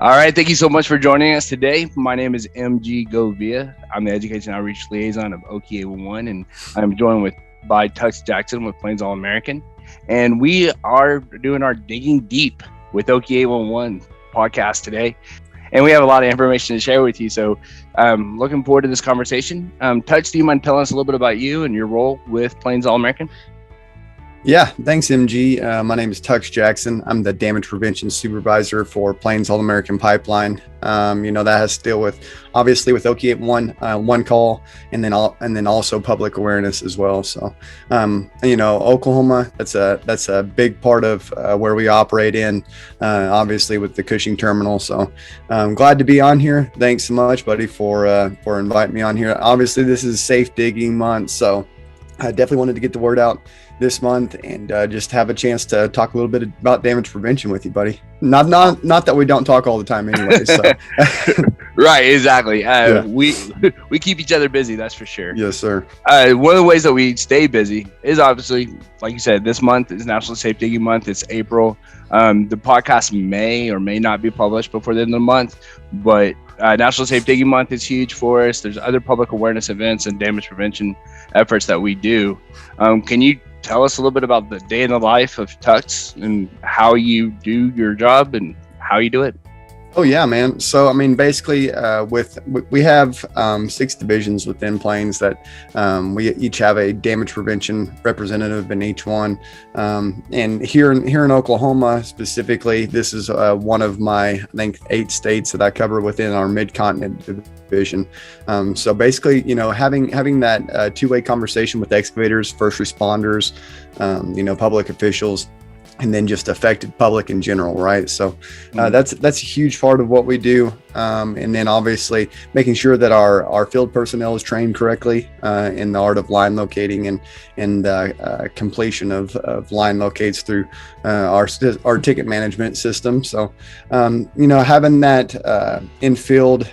All right, thank you so much for joining us today. My name is MG Govia. I'm the Education Outreach Liaison of OKA11, and I'm joined by Tux Jackson with Plains All American. And we are doing our Digging Deep with OKA11 podcast today. And we have a lot of information to share with you. So looking forward to this conversation. Tux, do you mind telling us a little bit about you and your role with Plains All American? Yeah, thanks, MG. My name is Tux Jackson. I'm the damage prevention supervisor for Plains All American Pipeline. That has to deal with, obviously, with OKA1, one call, and then also public awareness as well. So, Oklahoma, that's a big part of where we operate in, obviously with the Cushing terminal. So, I'm glad to be on here. Thanks so much, buddy, for inviting me on here. Obviously, this is Safe Digging Month, so I definitely wanted to get the word out this month and just have a chance to talk a little bit about damage prevention with you, buddy. Not that we don't talk all the time anyway. So. Right, exactly. Yeah. We keep each other busy, that's for sure. Yes, sir. One of the ways that we stay busy is obviously, like you said, this month is National Safe Digging Month. It's April. The podcast may or may not be published before the end of the month, but National Safe Digging Month is huge for us. There's other public awareness events and damage prevention efforts that we do. Can you tell us a little bit about the day in the life of Tux and how you do your job and how you do it? Oh yeah, man. So basically, we have 6 divisions within Plains that we each have a damage prevention representative in each one. And here in Oklahoma specifically, this is one of my, I think, 8 states that I cover within our mid-continent division. So basically, having that two-way conversation with excavators, first responders, public officials, and then just affected public in general, right? So that's a huge part of what we do. And then obviously making sure that our field personnel is trained correctly in the art of line locating and completion of line locates through our ticket management system. So, having that in-field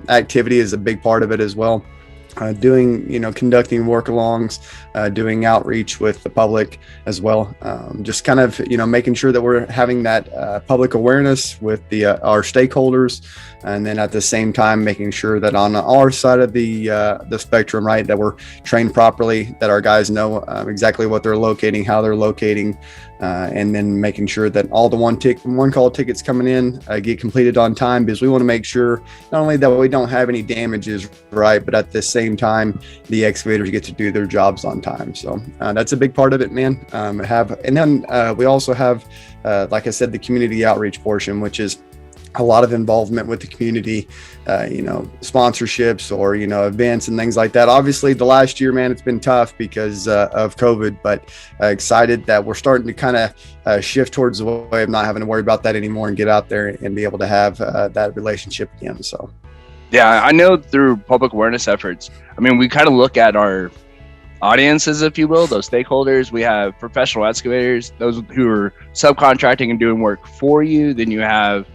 activity is a big part of it as well. Conducting work-alongs, doing outreach with the public as well. Just kind of, making sure that we're having that public awareness with our stakeholders, and then at the same time making sure that on our side of the spectrum, right, that we're trained properly, that our guys know exactly what they're locating, how they're locating, and then making sure that all the one call tickets coming in get completed on time, because we want to make sure not only that we don't have any damages, right, but at the same time the excavators get to do their jobs on time. So that's a big part of it, man. And then we also have, like I said, the community outreach portion, which is a lot of involvement with the community, sponsorships or, events and things like that. Obviously the last year, man, it's been tough because of COVID, but excited that we're starting to kind of shift towards the way of not having to worry about that anymore and get out there and be able to have that relationship again. So. Yeah, I know through public awareness efforts, we kind of look at our audiences, if you will, those stakeholders. We have professional excavators, those who are subcontracting and doing work for you. Then you have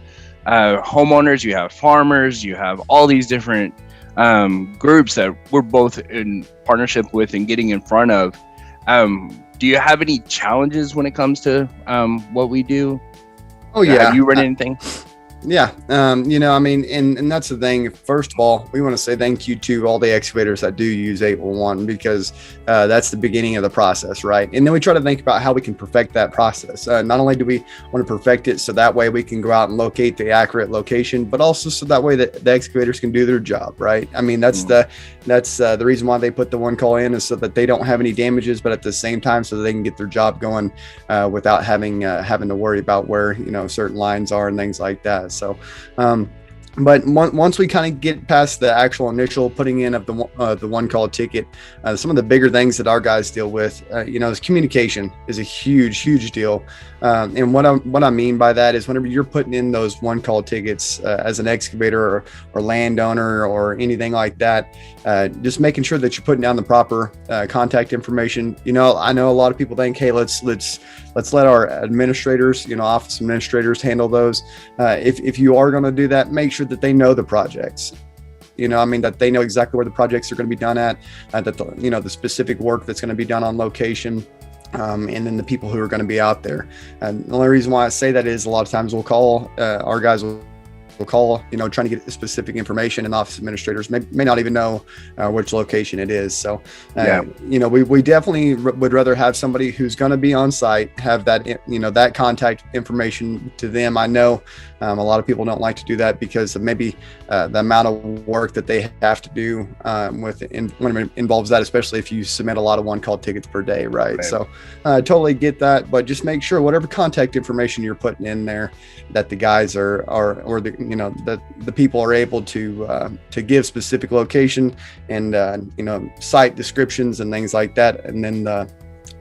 homeowners, you have farmers, you have all these different groups that we're both in partnership with and getting in front of. Do you have any challenges when it comes to what we do? Oh yeah. Have you run anything? Yeah. And that's the thing. First of all, we want to say thank you to all the excavators that do use 811, because that's the beginning of the process, right? And then we try to think about how we can perfect that process. Not only do we want to perfect it so that way we can go out and locate the accurate location, but also so that way that the excavators can do their job, right? That's the reason why they put the one call in, is so that they don't have any damages, but at the same time so that they can get their job going without having to worry about where certain lines are and things like that. So, but once we kind of get past the actual initial putting in of the one call ticket, some of the bigger things that our guys deal with, is communication is a huge deal. And what I mean by that is whenever you're putting in those one call tickets as an excavator or landowner or anything like that, just making sure that you're putting down the proper contact information. I know a lot of people think, hey, let's let our administrators, office administrators handle those. If you are going to do that, make sure that they know the projects. That they know exactly where the projects are going to be done at, that the specific work that's going to be done on location. And then the people who are going to be out there. And the only reason why I say that is a lot of times we'll call, our guys will call, trying to get specific information, and office administrators may not even know which location it is. So, we definitely would rather have somebody who's going to be on site, have that, that contact information to them. I know a lot of people don't like to do that because of maybe the amount of work that they have to do when it involves that, especially if you submit a lot of one-call tickets per day, right? So totally get that, but just make sure whatever contact information you're putting in there, that the guys or the people are able to give specific location and site descriptions and things like that, and then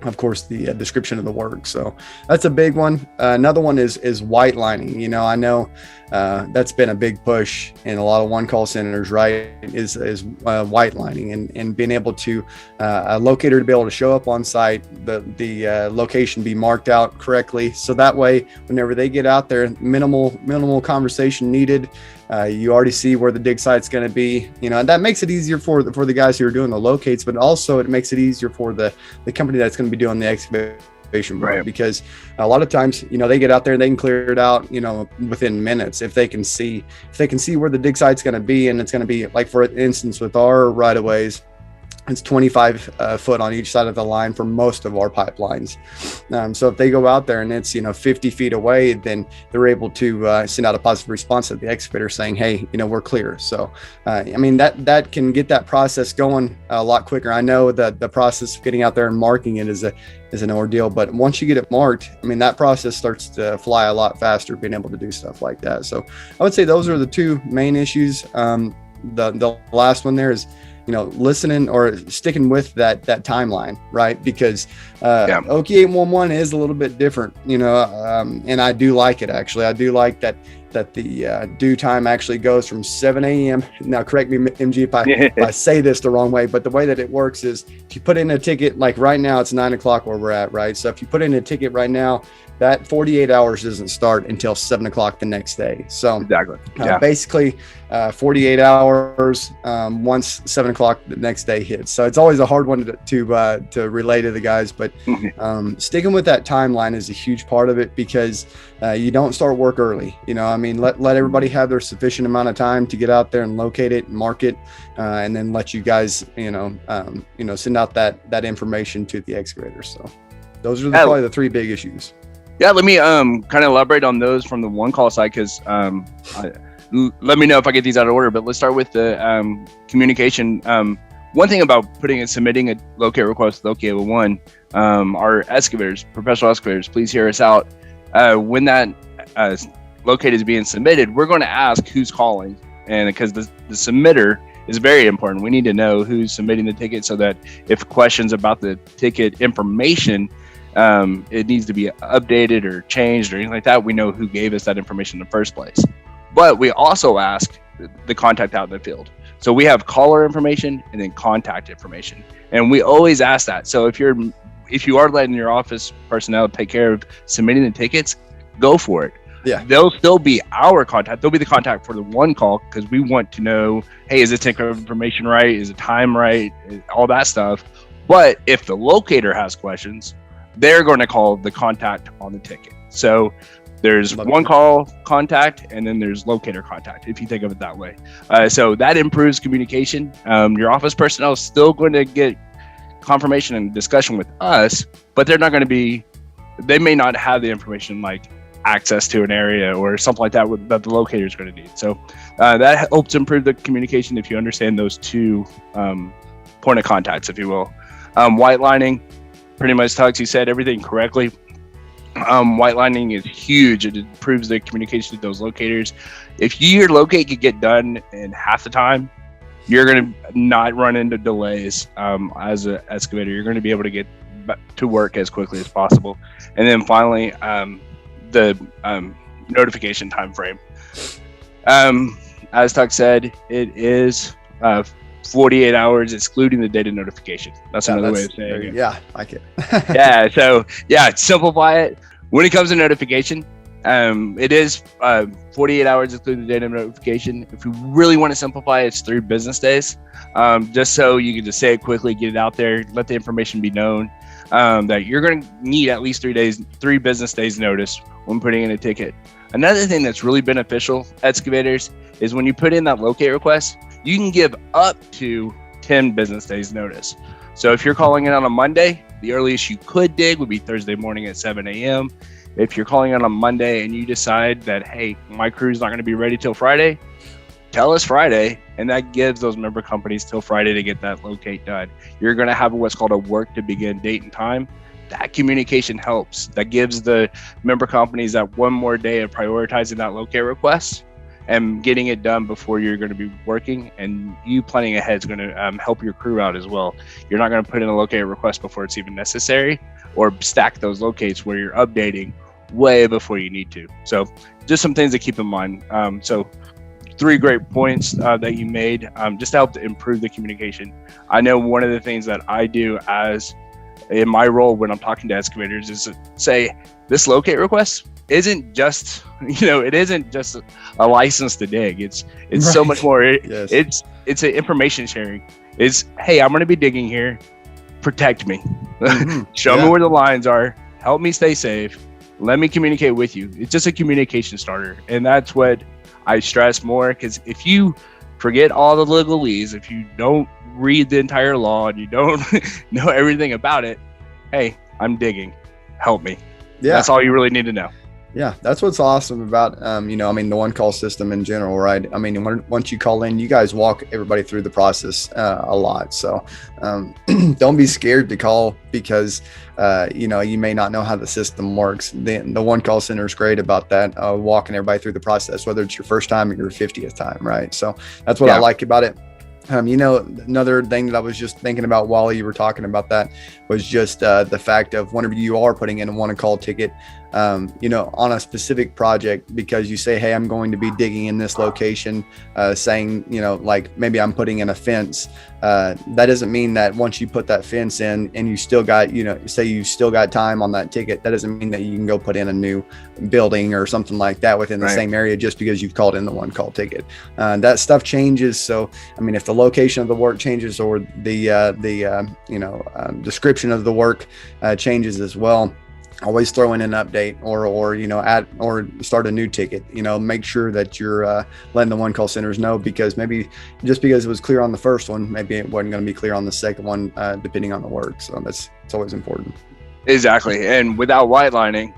of course the description of the work. So that's a big one. Another one is whitelining. I know that's been a big push in a lot of one call centers, right? Is whitelining and being able to a locator to be able to show up on site, the location be marked out correctly, so that way whenever they get out there, minimal conversation needed. You already see where the dig site's going to be, and that makes it easier for the guys who are doing the locates, but also it makes it easier for the company that's going to be doing the excavation work, right? Because a lot of times, they get out there and they can clear it out, within minutes if they can see where the dig site's going to be, and it's going to be like, for instance, with our right of ways. It's 25 foot on each side of the line for most of our pipelines. So if they go out there and it's 50 feet away, then they're able to send out a positive response to the excavator saying, hey, we're clear. So that can get that process going a lot quicker. I know that the process of getting out there and marking it is an ordeal, but once you get it marked, that process starts to fly a lot faster, being able to do stuff like that. So I would say those are the two main issues. The last one there is listening or sticking with that timeline, right? Because Okie 811 is a little bit different, and I do like it, actually. I do like that the due time actually goes from 7 a.m. Now, correct me, MG, if I say this the wrong way, but the way that it works is if you put in a ticket, like right now, it's 9 o'clock where we're at, right? So if you put in a ticket right now, that 48 hours doesn't start until 7 o'clock the next day. So exactly, basically 48 hours once 7 o'clock the next day hits. So it's always a hard one to relay to the guys, but sticking with that timeline is a huge part of it, because you don't start work early. Let everybody have their sufficient amount of time to get out there and locate it and mark it, and then let you guys send out that information to the excavator. So those are probably the three big issues. Yeah, let me kind of elaborate on those from the one call side, because let me know if I get these out of order. But let's start with the communication. One thing about submitting a locate request, locate 1, our excavators, professional excavators, please hear us out. When that locate is being submitted, we're going to ask who's calling, and because the submitter is very important. We need to know who's submitting the ticket, so that if questions about the ticket information, it needs to be updated or changed or anything like that, we know who gave us that information in the first place. But we also ask the contact out in the field. So we have caller information and then contact information, and we always ask that. So if you are letting your office personnel take care of submitting the tickets, go for it. Yeah, they'll still be our contact. They'll be the contact for the one call, because we want to know, hey, is the ticket information right? Is the time right? All that stuff. But if the locator has questions, they're going to call the contact on the ticket. So there's one call contact, and then there's locator contact, if you think of it that way. So that improves communication. Your office personnel is still going to get confirmation and discussion with us, but they may not have the information like access to an area or something like that that the locator is going to need. So that helps improve the communication if you understand those two point of contacts, if you will. Whitelining, pretty much, Tux, you said everything correctly. Whitelining is huge. It improves the communication with those locators. If your locate could get done in half the time, you're going to not run into delays as an excavator. You're going to be able to get to work as quickly as possible. And then finally, the notification time frame. As Tux said, it is 48 hours excluding the date of notification. That's another way of saying it. Yeah, I like it. Simplify it. When it comes to notification, it is 48 hours excluding the date of notification. If you really want to simplify it, it's 3 business days. Just so you can just say it quickly, get it out there, let the information be known that you're going to need at least 3 business days notice when putting in a ticket. Another thing that's really beneficial, excavators, is when you put in that locate request, you can give up to 10 business days notice. So if you're calling in on a Monday, the earliest you could dig would be Thursday morning at 7 a.m. If you're calling in on a Monday and you decide that, hey, my crew's not going to be ready till Friday, tell us Friday, and that gives those member companies till Friday to get that locate done. You're going to have what's called a work to begin date and time. That communication helps. That gives the member companies that one more day of prioritizing that locate request and getting it done before you're going to be working, and you planning ahead is going to help your crew out as well. You're not going to put in a locate request before it's even necessary, or stack those locates where you're updating way before you need to. So just some things to keep in mind. So 3 great points that you made just to help to improve the communication. I know one of the things that I do as in my role when I'm talking to excavators is to say, this locate request isn't just, it isn't just a license to dig. It's right. So much more. Yes. It's an information sharing. It's, hey, I'm going to be digging here. Protect me. Mm-hmm. Show me where the lines are. Help me stay safe. Let me communicate with you. It's just a communication starter. And that's what I stress more, because if you forget all the legalese, if you don't read the entire law and you don't know everything about it, hey, I'm digging. Help me. Yeah. That's all you really need to know. Yeah, that's what's awesome about, the one call system in general, right? I mean, once you call in, you guys walk everybody through the process a lot. So don't be scared to call because, you may not know how the system works. The one call center is great about that, walking everybody through the process, whether it's your first time or your 50th time, right? So that's what I like about it. Another thing that I was just thinking about while you were talking about that was just the fact of whenever you are putting in a one-call ticket, on a specific project, because you say, hey, I'm going to be digging in this location, saying, like maybe I'm putting in a fence. That doesn't mean that once you put that fence in and you still got, say you still got time on that ticket, that doesn't mean that you can go put in a new building or something like that within the same area just because you've called in the one call ticket. That stuff changes. So, if the location of the work changes or the description of the work changes as well, always throw in an update or add or start a new ticket. Make sure that you're letting the one call centers know, because maybe just because it was clear on the first one, maybe it wasn't going to be clear on the second one, depending on the work. So it's always important. Exactly. And without whitelining,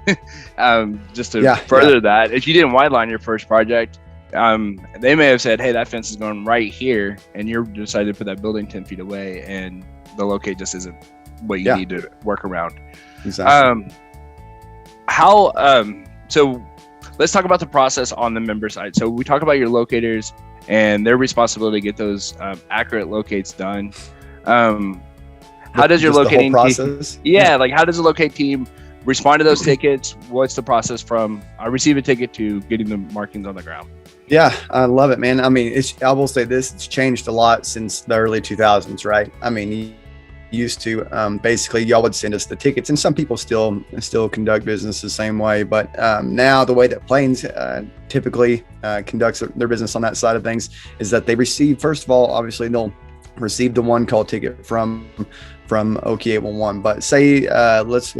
just to further that, if you didn't whiteline your first project, they may have said, hey, that fence is going right here, and you're decided to put that building 10 feet away, and the locate just isn't what you need to work around. Exactly. So let's talk about the process on the member side. So we talk about your locators and their responsibility to get those accurate locates done. How does your locating process? Team, like how does the locate team respond to those tickets? What's the process from I receive a ticket to getting the markings on the ground? Yeah, I love it, man. I will say this, it's changed a lot since the early 2000s, right? Used to basically y'all would send us the tickets, and some people still conduct business the same way, but now the way that Plains typically conducts their business on that side of things is that they receive, first of all, obviously they'll receive the one call ticket from OK 811, but say let's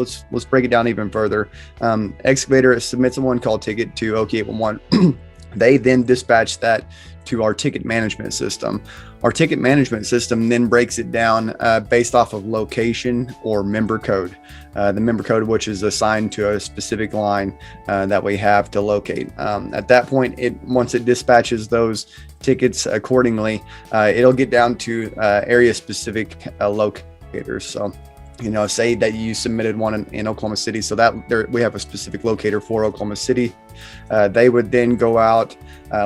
break it down even further. Excavator submits a one call ticket to OK 811. They then dispatch that to our ticket management system. Our ticket management system then breaks it down based off of location or member code. The member code, which is assigned to a specific line that we have to locate. At that point, once it dispatches those tickets accordingly, it'll get down to area specific locators. So, say that you submitted one in Oklahoma City, so that we have a specific locator for Oklahoma City. They would then go out,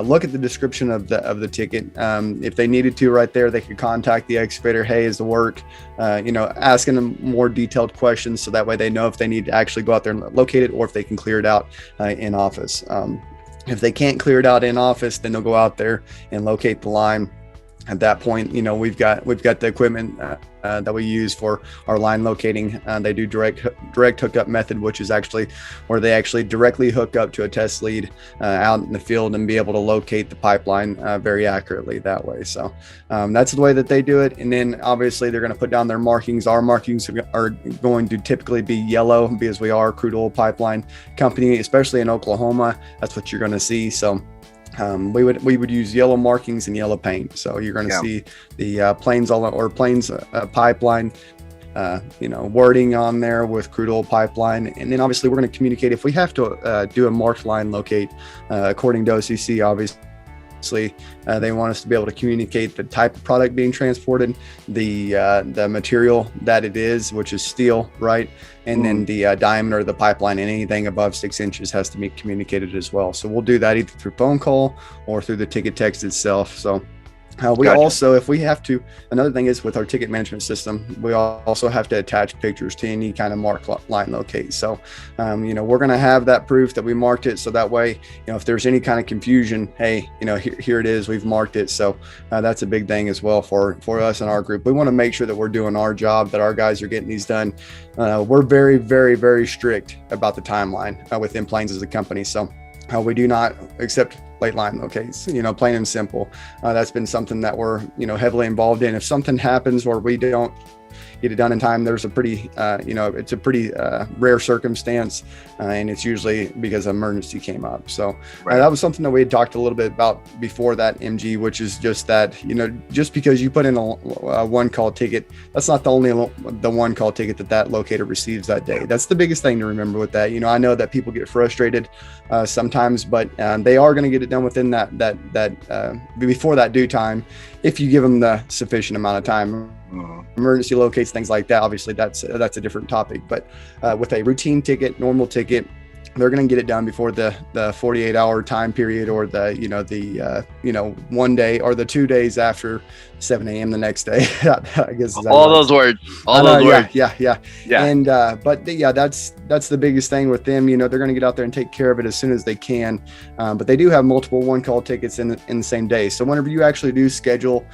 look at the description of the ticket. If they needed to right there, they could contact the excavator. Hey, is the work, asking them more detailed questions, so that way they know if they need to actually go out there and locate it or if they can clear it out in office. If they can't clear it out in office, then they'll go out there and locate the line. At that point, we've got the equipment that we use for our line locating. They do direct hookup method, which is actually where they actually directly hook up to a test lead out in the field and be able to locate the pipeline very accurately that way. So that's the way that they do it. And then obviously they're going to put down their markings. Our markings are going to typically be yellow because we are a crude oil pipeline company, especially in Oklahoma. That's what you're going to see. So we would use yellow markings and yellow paint. So you're going to see the Plains pipeline, wording on there with crude oil pipeline. And then obviously we're going to communicate if we have to do a marked line locate according to OCC, obviously. They want us to be able to communicate the type of product being transported, the material that it is, which is steel, right? And then the diameter of the pipeline, and anything above 6 inches has to be communicated as well. So we'll do that either through phone call or through the ticket text itself. So we also, if we have to, another thing is with our ticket management system, we also have to attach pictures to any kind of mark line locate. So, we're going to have that proof that we marked it. So that way, if there's any kind of confusion, hey, here it is, we've marked it. So that's a big thing as well for us and our group. We want to make sure that we're doing our job, that our guys are getting these done. We're very, very, very strict about the timeline within Plains as a company. So we do not accept late line locates, plain and simple. That's been something that we're, heavily involved in. If something happens where we don't get it done in time, there's a pretty, it's a pretty rare circumstance, and it's usually because an emergency came up. So that was something that we had talked a little bit about before that, MG, which is just that, just because you put in a one call ticket, that's not the one call ticket that locator receives that day. That's the biggest thing to remember with that. I know that people get frustrated sometimes, but they are going to get it done within that before that due time, if you give them the sufficient amount of time. Emergency locates, things like that, obviously that's a different topic. But with a routine ticket, normal ticket, they're going to get it done before the 48-hour time period, or the 1 day or the 2 days after 7 a.m. the next day. I guess all those words. Yeah. And that's the biggest thing with them. They're going to get out there and take care of it as soon as they can. But they do have multiple one call tickets in the same day. So whenever you actually do schedule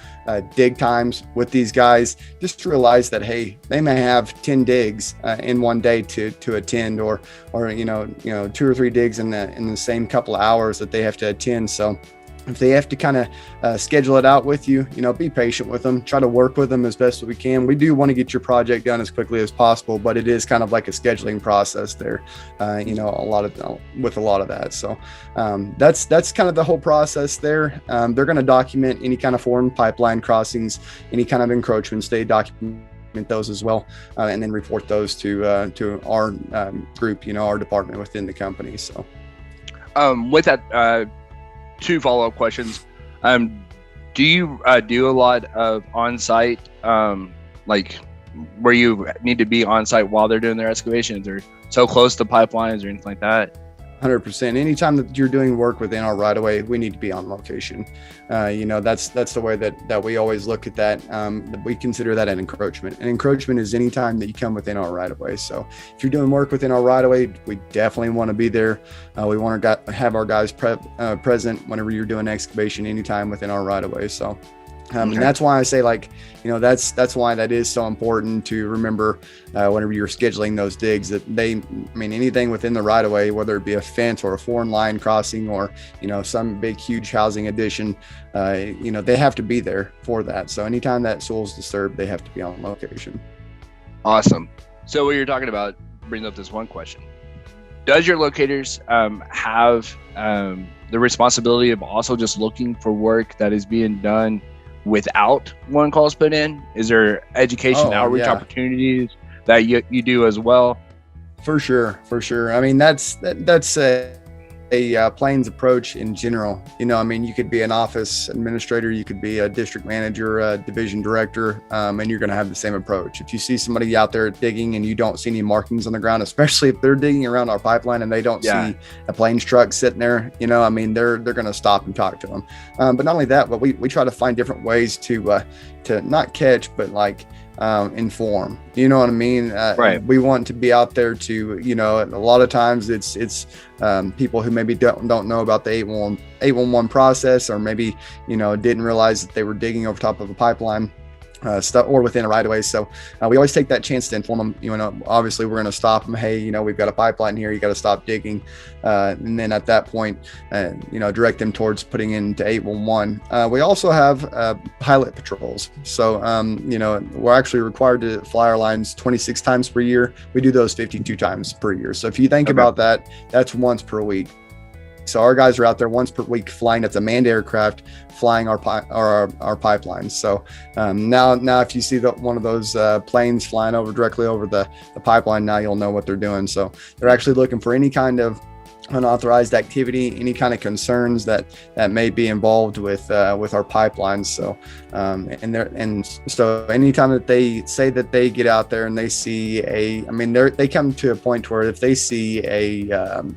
dig times with these guys, just realize that, hey, they may have 10 digs in one day to attend, or 2 or 3 digs in the same couple of hours that they have to attend. So if they have to kind of schedule it out with you, be patient with them, try to work with them as best as we can. We do want to get your project done as quickly as possible, but it is kind of like a scheduling process there, with a lot of that. So that's kind of the whole process there. They're going to document any kind of foreign pipeline crossings, any kind of encroachments. They document those as well, and then report those to our group, our department within the company. So with that, 2 follow-up questions. Do you do a lot of on-site, like where you need to be on-site while they're doing their excavations, or so close to pipelines or anything like that? 100%. Anytime that you're doing work within our right of way, we need to be on location. That's the way that we always look at that. We consider that an encroachment. An encroachment is any time that you come within our right of way. So if you're doing work within our right of way, we definitely want to be there. We want to have our guys present whenever you're doing excavation anytime within our right of way. So and that's why I say, that's why that is so important to remember whenever you're scheduling those digs, that anything within the right of way, whether it be a fence or a foreign line crossing, or, some big, huge housing addition, they have to be there for that. So anytime that soil's disturbed, they have to be on location. Awesome. So what you're talking about brings up this one question. Does your locators have the responsibility of also just looking for work that is being done without one calls put in? Is there education outreach opportunities that you do as well? For sure. That's a Plains approach in general. You could be an office administrator, you could be a district manager, a division director, and you're going to have the same approach. If you see somebody out there digging and you don't see any markings on the ground, especially if they're digging around our pipeline and they don't see a Plains truck sitting there, they're going to stop and talk to them. But not only that, but we try to find different ways to not catch, but inform. You know what I mean? Right. We want to be out there to, a lot of times it's people who maybe don't know about the 811 process, or maybe, didn't realize that they were digging over top of a pipeline. Stuff or within a right of way. So we always take that chance to inform them. Obviously we're going to stop them. Hey, we've got a pipeline here. You got to stop digging. And then at that point, direct them towards putting into 811. We also have pilot patrols. So, we're actually required to fly our lines 26 times per year. We do those 52 times per year. So if you think about that, that's once per week. So our guys are out there once per week flying. That's a manned aircraft flying our pipelines. So now if you see one of those planes flying directly over the pipeline, now you'll know what they're doing. So they're actually looking for any kind of unauthorized activity, any kind of concerns that may be involved with our pipelines. So so anytime that they say that they get out there and they see they come to a point where if they see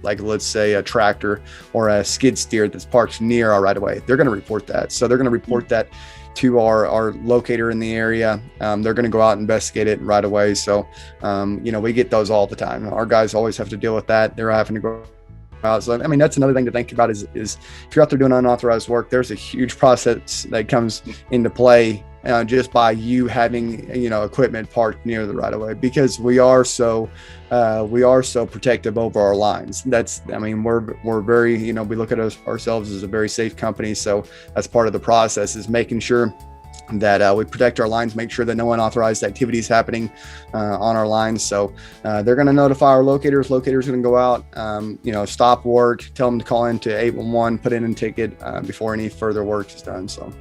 like let's say a tractor or a skid steer that's parked near our right of way, they're going to report that. So they're going to report that to our locator in the area. They're going to go out and investigate it right away. So we get those all the time. Our guys always have to deal with that. They're having to go out. So that's another thing to think about is if you're out there doing unauthorized work, there's a huge process that comes into play just by you having equipment parked near the right of way, because we are so protective over our lines. We're very, we look at ourselves as a very safe company. So that's part of the process, is making sure that we protect our lines, make sure that no unauthorized activity is happening on our lines. So they're going to notify our locators. Locators going to go out, stop work, tell them to call into 811, put in a ticket before any further work is done. So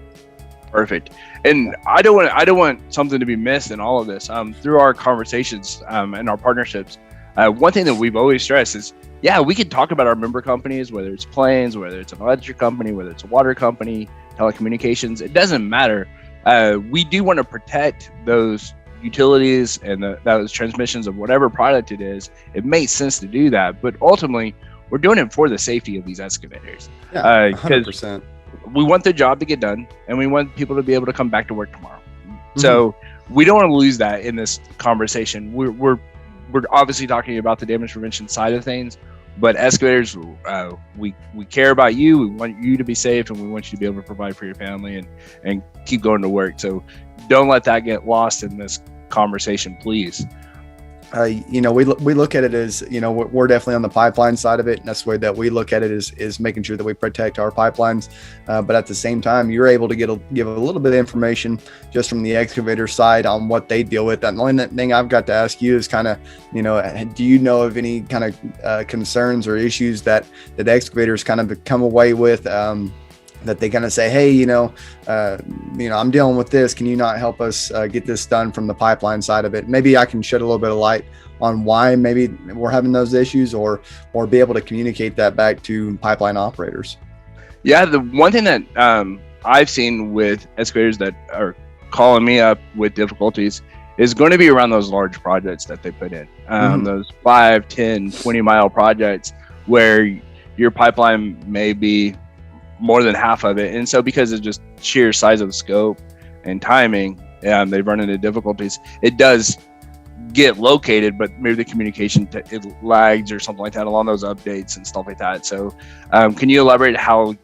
perfect. And I don't want something to be missed in all of this. Through our conversations and our partnerships, one thing that we've always stressed is, we can talk about our member companies, whether it's planes, whether it's an electric company, whether it's a water company, telecommunications, it doesn't matter. We do want to protect those utilities and those transmissions of whatever product it is. It makes sense to do that, but ultimately we're doing it for the safety of these excavators. 100%. We want the job to get done, and we want people to be able to come back to work tomorrow. So we don't want to lose that in this conversation. We're obviously talking about the damage prevention side of things, but excavators, we care about you. We want you to be safe, and we want you to be able to provide for your family and keep going to work. So don't let that get lost in this conversation, please. We look at it as, we're definitely on the pipeline side of it. And that's the way that we look at it is making sure that we protect our pipelines. But at the same time, you're able to give a little bit of information just from the excavator side on what they deal with. And the only thing I've got to ask you is kind of, do you know of any kind of concerns or issues that excavators kind of come away with, that they kind of say, hey, I'm dealing with this. Can you not help us get this done from the pipeline side of it? Maybe I can shed a little bit of light on why maybe we're having those issues, or be able to communicate that back to pipeline operators. Yeah, the one thing that I've seen with excavators that are calling me up with difficulties is going to be around those large projects that they put in, those 5, 10, 20 mile projects where your pipeline may be more than half of it. And so because of just sheer size of the scope and timing, they run into difficulties. It does get located, but maybe the communication it lags or something like that along those updates and stuff like that. So can you elaborate how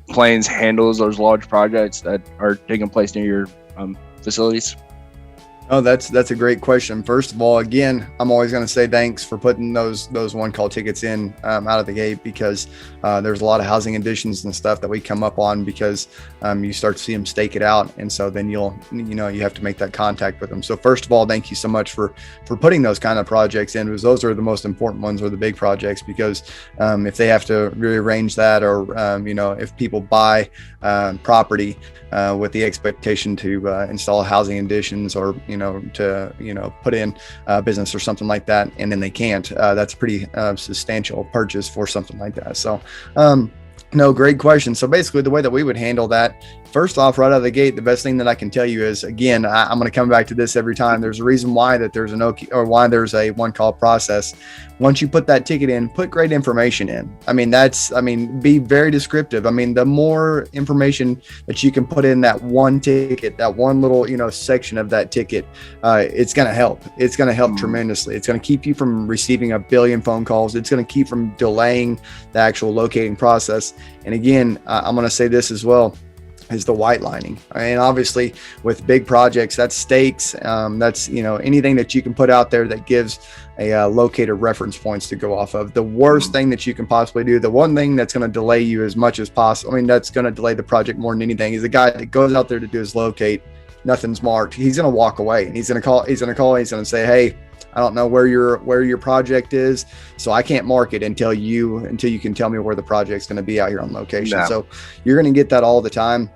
Plains handles those large projects that are taking place near your facilities? Oh, that's a great question. First of all, again, I'm always going to say thanks for putting those one call tickets in out of the gate, because there's a lot of housing additions and stuff that we come up on because you start to see them stake it out, and so then you have to make that contact with them. So first of all, thank you so much for putting those kind of projects in, because those are the most important ones, or the big projects, because if they have to rearrange that, or if people buy property with the expectation to install housing additions, or to put in business or something like that, and then they can't, that's a pretty substantial purchase for something like that. So no, great question. So basically the way that we would handle that First off, right out of the gate, the best thing that I can tell you is, again, I'm going to come back to this every time. There's a reason why that there's an OK, or why there's a one call process. Once you put that ticket in, put great information in. Be very descriptive. The more information that you can put in that one ticket, that one little, section of that ticket, it's going to help. It's going to help tremendously. It's going to keep you from receiving a billion phone calls. It's going to keep from delaying the actual locating process. And again, I'm going to say this as well, is the white lining. And obviously with big projects, that's stakes. That's, anything that you can put out there that gives a locator reference points to go off of. The worst thing that you can possibly do, the one thing that's going to delay you as much as possible, that's going to delay the project more than anything, is the guy that goes out there to do his locate, nothing's marked. He's going to walk away, and he's going to say, hey, I don't know where your project is, so I can't mark it until you can tell me where the project's going to be out here on location. No. So you're going to get that all the time.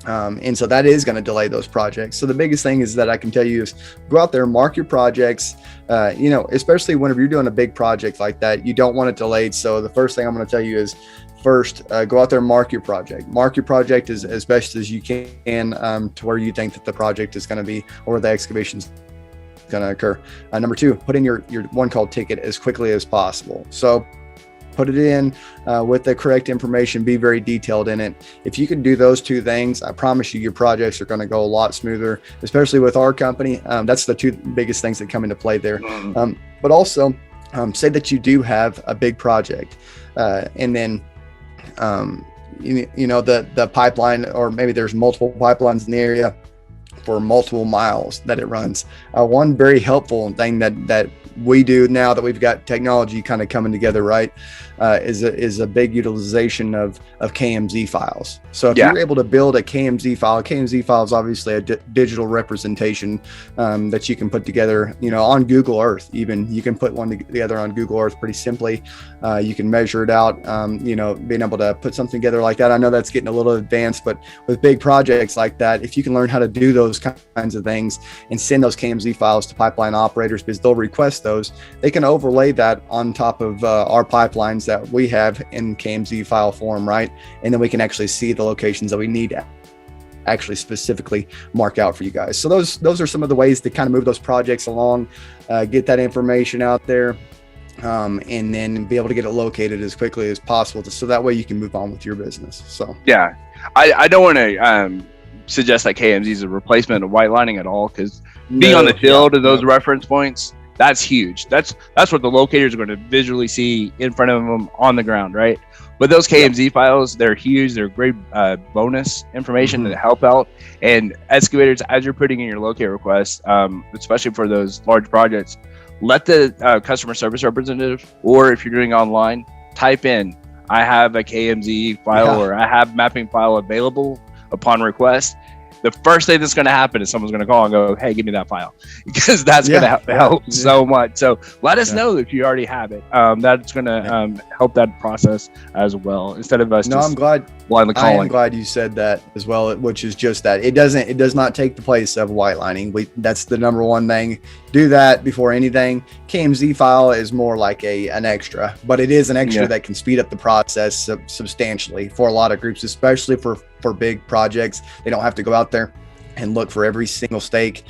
And so that is going to delay those projects. So the biggest thing is that I can tell you is go out there, mark your projects, especially whenever you're doing a big project like that, you don't want it delayed. So the first thing I'm going to tell you is first, go out there and mark your project. Mark your project as best as you can to where you think that the project is going to be, or the excavation's going to occur. Number two, put in your one call ticket as quickly as possible. So put it in with the correct information, be very detailed in it. If you can do those two things, I promise you your projects are going to go a lot smoother, especially with our company. That's the two biggest things that come into play there. But also say that you do have a big project and then the pipeline, or maybe there's multiple pipelines in the area for multiple miles that it runs. One very helpful thing that we do now that we've got technology kind of coming together, right, is a big utilization of KMZ files. So if you're able to build a KMZ file is obviously a digital representation that you can put together, on Google Earth. Even you can put one together on Google Earth pretty simply. You can measure it out. Being able to put something together like that. I know that's getting a little advanced, but with big projects like that, if you can learn how to do those kinds of things and send those KMZ files to pipeline operators, because they'll request those, they can overlay that on top of our pipelines that we have in KMZ file form, right? And then we can actually see the locations that we need to actually specifically mark out for you guys. So those are some of the ways to kind of move those projects along, get that information out there, and then be able to get it located as quickly as possible, so that way you can move on with your business. So I don't want to suggest that KMZ is a replacement of whitelining at all, because being on the field of those reference points, that's huge. That's what the locators are going to visually see in front of them on the ground, right? But those KMZ files, they're huge. They're great bonus information to help out. And excavators, as you're putting in your locate request, especially for those large projects, let the customer service representative, or if you're doing online, type in, I have a KMZ file or I have mapping file available upon request. The first thing that's going to happen is someone's going to call and go, hey, give me that file, because that's going to help so much. So let us know if you already have it. That's going to help that process as well, instead of us I'm glad blindly calling. I am glad you said that as well, which is just that. It does not take the place of whitelining. That's the number one thing. Do that before anything. KMZ file is more like an extra, but it is an extra that can speed up the process substantially for a lot of groups, especially for big projects. They don't have to go out there and look for every single stake.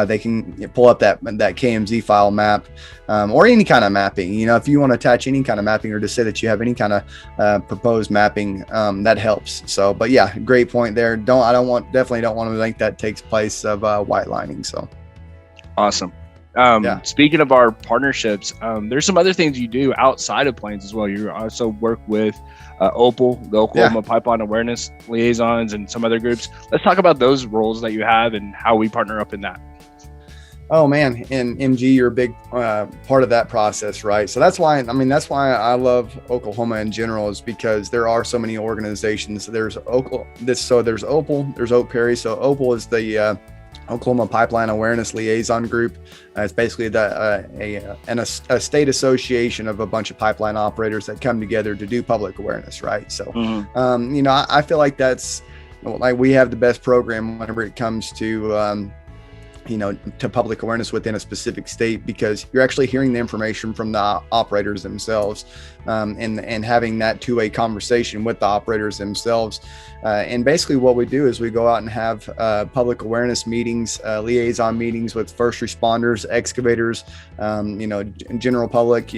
They can pull up that KMZ file map, or any kind of mapping. If you want to attach any kind of mapping, or to say that you have any kind of proposed mapping, that helps. So, but yeah, great point there. Definitely don't want to think that takes place of whitelining. So awesome. Speaking of our partnerships, there's some other things you do outside of planes as well. You also work with Opal, the Oklahoma Pipeline Awareness Liaisons, and some other groups. Let's talk about those roles that you have and how we partner up in that. Oh man, and MG, you're a big part of that process, right? So that's why I love Oklahoma in general, is because there are so many organizations. There's Opal, there's Oak Perry. So Opal is the Oklahoma Pipeline Awareness Liaison Group. It's basically a state association of a bunch of pipeline operators that come together to do public awareness, right? So, I feel like that's like we have the best program whenever it comes to to public awareness within a specific state, because you're actually hearing the information from the operators themselves, and having that two-way conversation with the operators themselves. And basically what we do is we go out and have public awareness meetings, liaison meetings with first responders, excavators, general public,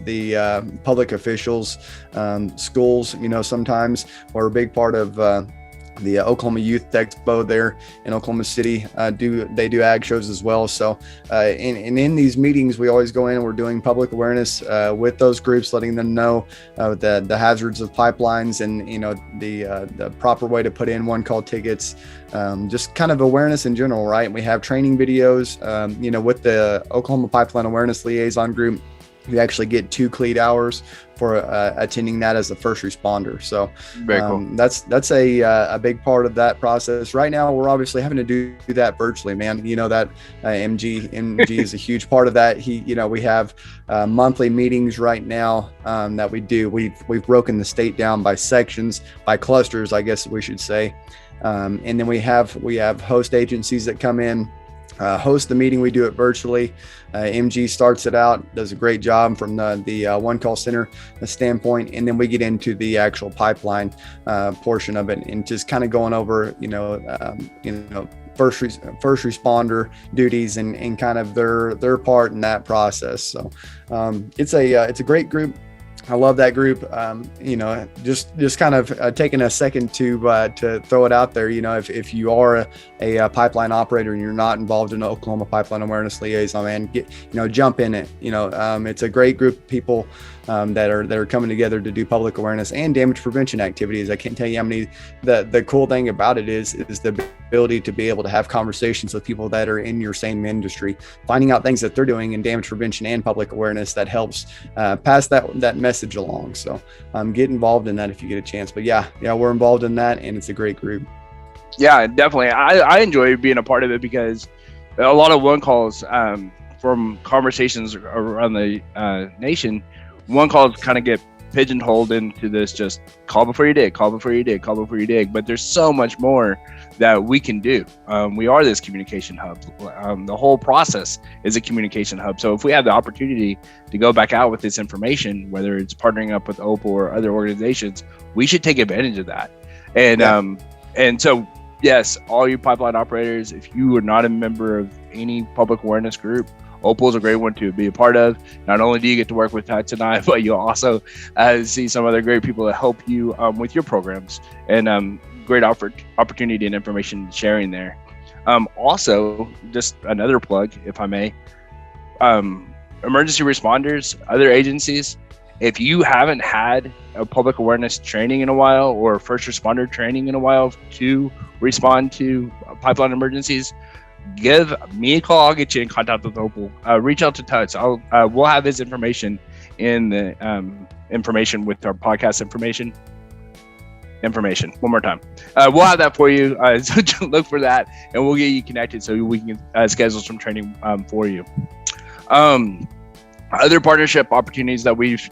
the public officials, schools, sometimes. We're a big part of the Oklahoma Youth Expo there in Oklahoma City. They do ag shows as well. So in these meetings, we always go in and we're doing public awareness with those groups, letting them know the hazards of pipelines and the proper way to put in one call tickets, just kind of awareness in general, right? We have training videos, with the Oklahoma Pipeline Awareness Liaison Group. You actually get 2 CLEAT hours for attending that as a first responder. So very cool. That's a big part of that process. Right now, we're obviously having to do that virtually, man. That MG is a huge part of that. We have monthly meetings right now that we do. We've broken the state down by sections, by clusters, I guess we should say. And then we have host agencies that come in, host the meeting. We do it virtually. MG starts it out, does a great job from the one call center standpoint, and then we get into the actual pipeline portion of it, and just kind of going over first responder duties and kind of their part in that process. So it's a great group. I love that group. Just kind of taking a second to throw it out there. If you are a pipeline operator and you're not involved in Oklahoma Pipeline Awareness Liaison, man, jump in it. It's a great group of people that are coming together to do public awareness and damage prevention activities. I can't tell you how many. The cool thing about it is the ability to be able to have conversations with people that are in your same industry, finding out things that they're doing in damage prevention and public awareness that helps pass that message along. So get involved in that if you get a chance. But yeah, we're involved in that, and it's a great group. Yeah, definitely. I enjoy being a part of it, because a lot of one calls from conversations around the nation, one calls kind of get pigeonholed into this just call before you dig, call before you dig, call before you dig. But there's so much more that we can do. We are this communication hub. The whole process is a communication hub. So if we have the opportunity to go back out with this information, whether it's partnering up with OPAL or other organizations, we should take advantage of that. And so, yes, all you pipeline operators, if you are not a member of any public awareness group, OPAL is a great one to be a part of. Not only do you get to work with Tuts and I, but you'll also see some other great people that help you with your programs, and great opportunity and information sharing there. Also, just another plug, if I may, emergency responders, other agencies, if you haven't had a public awareness training in a while, or first responder training in a while to respond to pipeline emergencies, give me a call. I'll get you in contact with OPAL. Reach out to Tuts. We'll have his information in the information with our podcast information. One more time. We'll have that for you. So look for that, and we'll get you connected so we can schedule some training for you. Other partnership opportunities that we've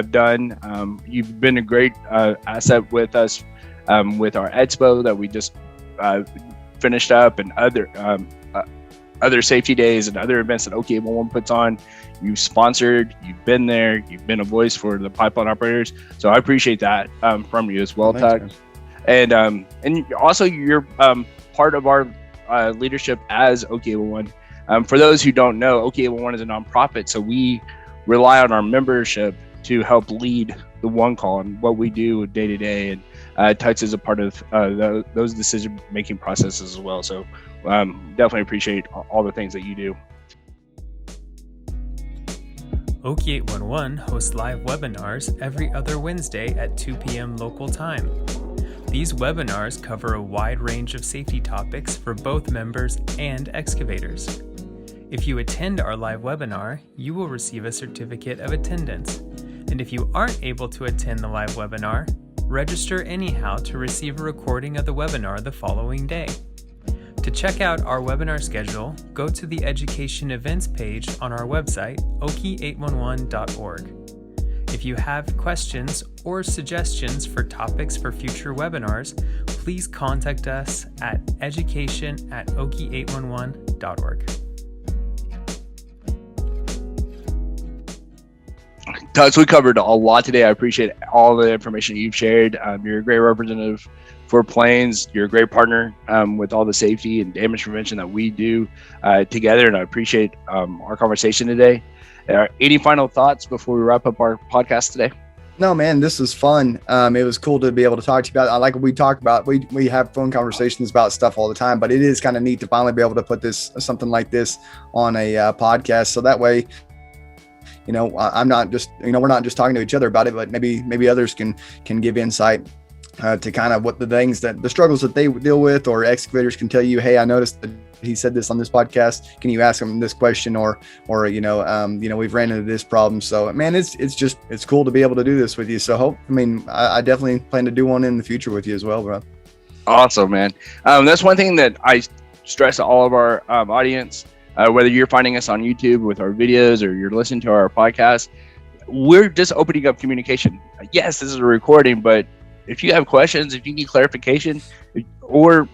done. You've been a great asset with us with our Expo that we just finished up, and other safety days and other events that OK811 puts on. You've sponsored, you've been there, you've been a voice for the pipeline operators. So I appreciate that from you as well, Tuck. And also you're part of our leadership as OK811. For those who don't know, OK811 is a nonprofit, so we rely on our membership to help lead the one call and what we do day to day. And Tuts is a part of those decision-making processes as well. So definitely appreciate all the things that you do. OK811 hosts live webinars every other Wednesday at 2 p.m. local time. These webinars cover a wide range of safety topics for both members and excavators. If you attend our live webinar, you will receive a certificate of attendance. And if you aren't able to attend the live webinar, register anyhow to receive a recording of the webinar the following day. To check out our webinar schedule, go to the Education Events page on our website, okie811.org. If you have questions or suggestions for topics for future webinars, please contact us at education@okie811.org. Tux, we covered a lot today. I appreciate all the information you've shared. You're a great representative for planes. You're a great partner with all the safety and damage prevention that we do together, and I appreciate our conversation today. Any final thoughts before we wrap up our podcast today? No, man, this was fun. It was cool to be able to talk to you about. I like what we talk about. We have phone conversations about stuff all the time, but it is kind of neat to finally be able to put something like this on a podcast. So that way, I'm not just, we're not just talking to each other about it, but maybe others can give insight to kind of what the struggles that they deal with, or excavators can tell you, hey, I noticed that he said this on this podcast. Can you ask him this question? Or we've ran into this problem. So, man, it's cool to be able to do this with you. So I definitely plan to do one in the future with you as well, bro. Awesome, man. That's one thing that I stress to all of our audience, whether you're finding us on YouTube with our videos or you're listening to our podcast, we're just opening up communication. Yes, this is a recording, but if you have questions, if you need clarification or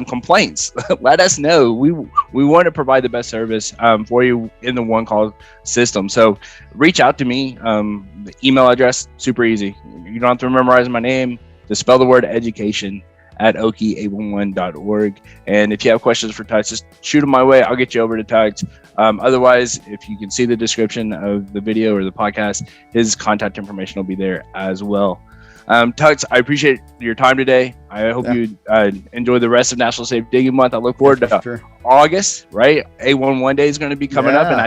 complaints, let us know. We want to provide the best service for you in the one call system. So reach out to me. The email address, super easy. You don't have to memorize my name. Just spell the word education at okie811.org. And if you have questions for Tux, just shoot them my way. I'll get you over to Tux. Otherwise, if you can see the description of the video or the podcast, his contact information will be there as well. Tux, I appreciate your time today. I hope you enjoy the rest of National Safe Digging Month. I look forward to August, right? A11 Day is going to be coming up, and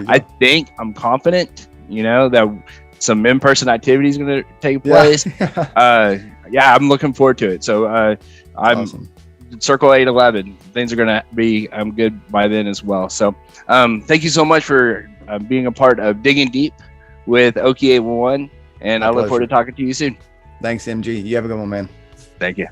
I think, I'm confident, that some in-person activity is going to take place. I'm looking forward to it. So I'm awesome. Circle 811. Things are going to be good by then as well. So thank you so much for being a part of Digging Deep with Okie 811, and I look forward to talking to you soon. Thanks, MG. You have a good one, man. Thank you.